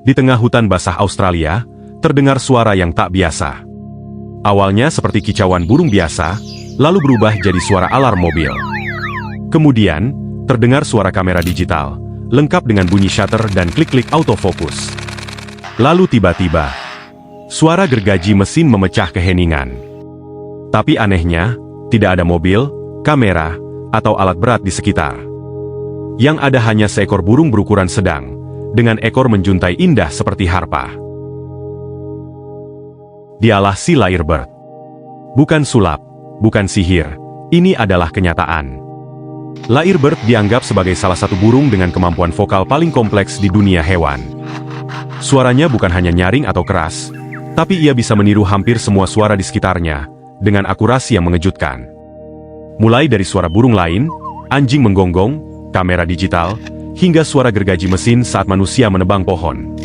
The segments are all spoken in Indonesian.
Di tengah hutan basah Australia, terdengar suara yang tak biasa. Awalnya seperti kicauan burung biasa, lalu berubah jadi suara alarm mobil. Kemudian, terdengar suara kamera digital, lengkap dengan bunyi shutter dan klik-klik autofokus. Lalu tiba-tiba, suara gergaji mesin memecah keheningan. Tapi anehnya, tidak ada mobil, kamera, atau alat berat di sekitar. Yang ada hanya seekor burung berukuran sedang, dengan ekor menjuntai indah seperti harpa. Dialah si Lyrebird. Bukan sulap, bukan sihir, ini adalah kenyataan. Lyrebird dianggap sebagai salah satu burung dengan kemampuan vokal paling kompleks di dunia hewan. Suaranya bukan hanya nyaring atau keras, tapi ia bisa meniru hampir semua suara di sekitarnya, dengan akurasi yang mengejutkan. Mulai dari suara burung lain, anjing menggonggong, kamera digital, hingga suara gergaji mesin saat manusia menebang pohon.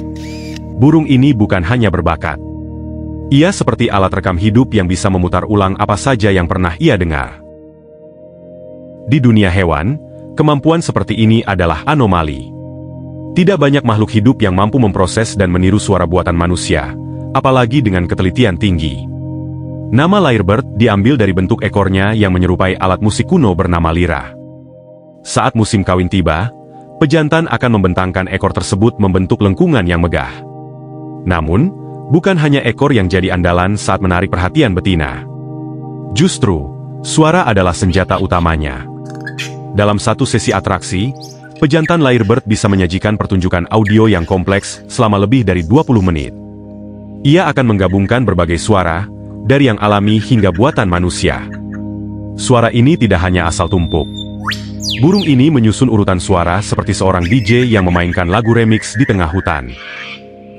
Burung ini bukan hanya berbakat. Ia seperti alat rekam hidup yang bisa memutar ulang apa saja yang pernah ia dengar. Di dunia hewan, kemampuan seperti ini adalah anomali. Tidak banyak makhluk hidup yang mampu memproses dan meniru suara buatan manusia, apalagi dengan ketelitian tinggi. Nama Lyrebird diambil dari bentuk ekornya yang menyerupai alat musik kuno bernama lira. Saat musim kawin tiba, pejantan akan membentangkan ekor tersebut membentuk lengkungan yang megah. Namun, bukan hanya ekor yang jadi andalan saat menarik perhatian betina. Justru, suara adalah senjata utamanya. Dalam satu sesi atraksi, pejantan Lyrebird bisa menyajikan pertunjukan audio yang kompleks selama lebih dari 20 menit. Ia akan menggabungkan berbagai suara, dari yang alami hingga buatan manusia. Suara ini tidak hanya asal tumpuk. Burung ini menyusun urutan suara seperti seorang DJ yang memainkan lagu remix di tengah hutan.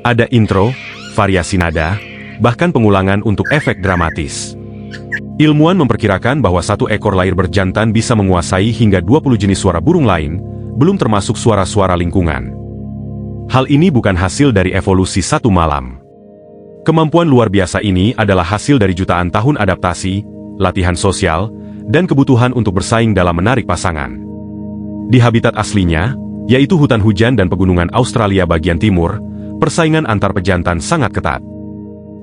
Ada intro, variasi nada, bahkan pengulangan untuk efek dramatis. Ilmuwan memperkirakan bahwa satu ekor Lyrebird jantan bisa menguasai hingga 20 jenis suara burung lain, belum termasuk suara-suara lingkungan. Hal ini bukan hasil dari evolusi satu malam. Kemampuan luar biasa ini adalah hasil dari jutaan tahun adaptasi, latihan sosial, dan kebutuhan untuk bersaing dalam menarik pasangan. Di habitat aslinya, yaitu hutan hujan dan pegunungan Australia bagian timur, persaingan antar pejantan sangat ketat.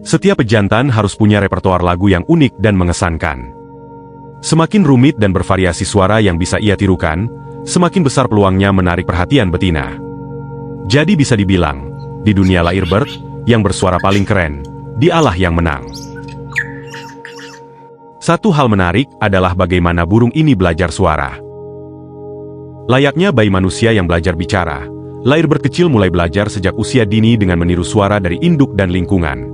Setiap pejantan harus punya repertoar lagu yang unik dan mengesankan. Semakin rumit dan bervariasi suara yang bisa ia tirukan, semakin besar peluangnya menarik perhatian betina. Jadi bisa dibilang, di dunia Lyrebird, yang bersuara paling keren, dialah yang menang. Satu hal menarik adalah bagaimana burung ini belajar suara. Layaknya bayi manusia yang belajar bicara, Lyrebird kecil mulai belajar sejak usia dini dengan meniru suara dari induk dan lingkungan.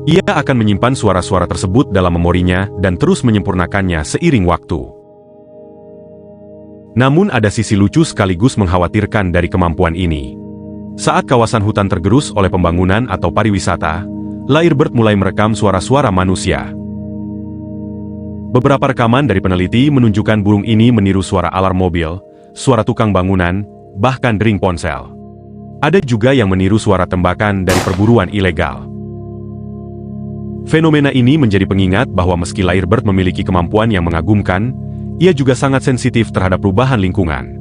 Ia akan menyimpan suara-suara tersebut dalam memorinya dan terus menyempurnakannya seiring waktu. Namun ada sisi lucu sekaligus mengkhawatirkan dari kemampuan ini. Saat kawasan hutan tergerus oleh pembangunan atau pariwisata, Lyrebird mulai merekam suara-suara manusia. Beberapa rekaman dari peneliti menunjukkan burung ini meniru suara alarm mobil, suara tukang bangunan, bahkan dering ponsel. Ada juga yang meniru suara tembakan dari perburuan ilegal. Fenomena ini menjadi pengingat bahwa meski Lyrebird memiliki kemampuan yang mengagumkan, ia juga sangat sensitif terhadap perubahan lingkungan.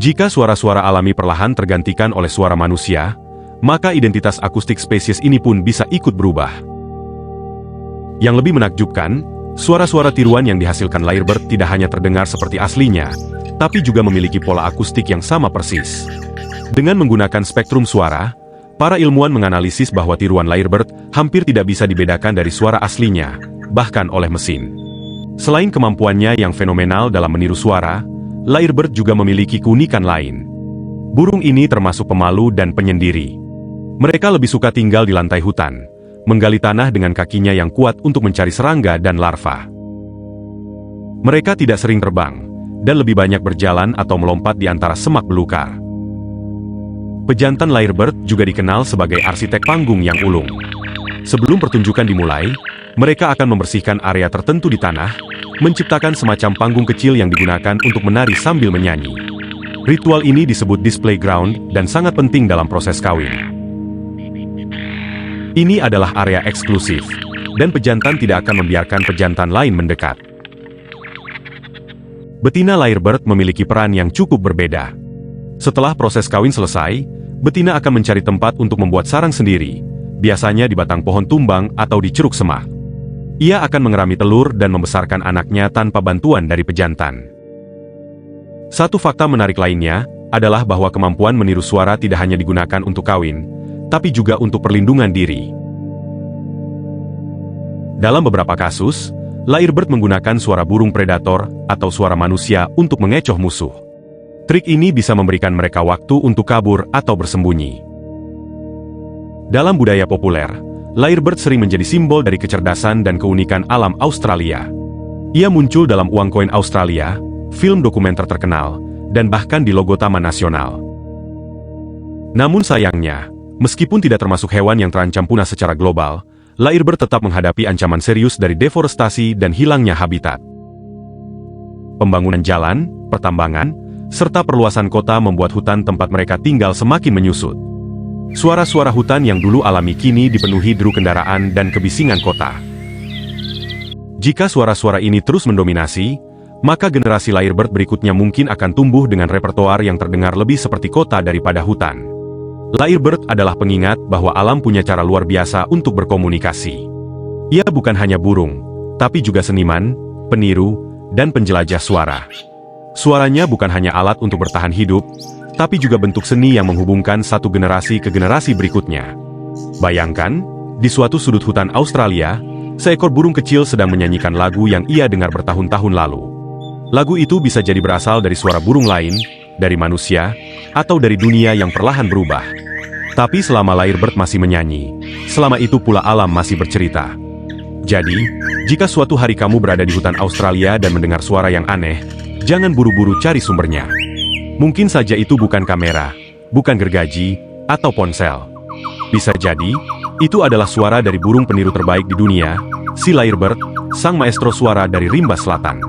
Jika suara-suara alami perlahan tergantikan oleh suara manusia, maka identitas akustik spesies ini pun bisa ikut berubah. Yang lebih menakjubkan, suara-suara tiruan yang dihasilkan Lyrebird tidak hanya terdengar seperti aslinya, tapi juga memiliki pola akustik yang sama persis. Dengan menggunakan spektrum suara, para ilmuwan menganalisis bahwa tiruan Lyrebird hampir tidak bisa dibedakan dari suara aslinya, bahkan oleh mesin. Selain kemampuannya yang fenomenal dalam meniru suara, Lyrebird juga memiliki keunikan lain. Burung ini termasuk pemalu dan penyendiri. Mereka lebih suka tinggal di lantai hutan, menggali tanah dengan kakinya yang kuat untuk mencari serangga dan larva. Mereka tidak sering terbang, dan lebih banyak berjalan atau melompat di antara semak belukar. Pejantan Lyrebird juga dikenal sebagai arsitek panggung yang ulung. Sebelum pertunjukan dimulai, mereka akan membersihkan area tertentu di tanah, menciptakan semacam panggung kecil yang digunakan untuk menari sambil menyanyi. Ritual ini disebut display ground dan sangat penting dalam proses kawin. Ini adalah area eksklusif, dan pejantan tidak akan membiarkan pejantan lain mendekat. Betina Lyrebird memiliki peran yang cukup berbeda. Setelah proses kawin selesai, betina akan mencari tempat untuk membuat sarang sendiri, biasanya di batang pohon tumbang atau di ceruk semak. Ia akan mengerami telur dan membesarkan anaknya tanpa bantuan dari pejantan. Satu fakta menarik lainnya adalah bahwa kemampuan meniru suara tidak hanya digunakan untuk kawin, tapi juga untuk perlindungan diri. Dalam beberapa kasus, lyrebird menggunakan suara burung predator atau suara manusia untuk mengecoh musuh. Trik ini bisa memberikan mereka waktu untuk kabur atau bersembunyi. Dalam budaya populer, lyrebird sering menjadi simbol dari kecerdasan dan keunikan alam Australia. Ia muncul dalam uang koin Australia, film dokumenter terkenal, dan bahkan di logo Taman Nasional. Namun sayangnya, meskipun tidak termasuk hewan yang terancam punah secara global, lyrebird tetap menghadapi ancaman serius dari deforestasi dan hilangnya habitat. Pembangunan jalan, pertambangan, serta perluasan kota membuat hutan tempat mereka tinggal semakin menyusut. Suara-suara hutan yang dulu alami kini dipenuhi deru kendaraan dan kebisingan kota. Jika suara-suara ini terus mendominasi, maka generasi lyrebird berikutnya mungkin akan tumbuh dengan repertoar yang terdengar lebih seperti kota daripada hutan. Lyrebird adalah pengingat bahwa alam punya cara luar biasa untuk berkomunikasi. Ia bukan hanya burung, tapi juga seniman, peniru, dan penjelajah suara. Suaranya bukan hanya alat untuk bertahan hidup, tapi juga bentuk seni yang menghubungkan satu generasi ke generasi berikutnya. Bayangkan, di suatu sudut hutan Australia, seekor burung kecil sedang menyanyikan lagu yang ia dengar bertahun-tahun lalu. Lagu itu bisa jadi berasal dari suara burung lain, dari manusia, atau dari dunia yang perlahan berubah. Tapi selama lyrebird masih menyanyi, selama itu pula alam masih bercerita. Jadi, jika suatu hari kamu berada di hutan Australia dan mendengar suara yang aneh, jangan buru-buru cari sumbernya. Mungkin saja itu bukan kamera, bukan gergaji, atau ponsel. Bisa jadi, itu adalah suara dari burung peniru terbaik di dunia, si lyrebird, sang maestro suara dari rimba selatan.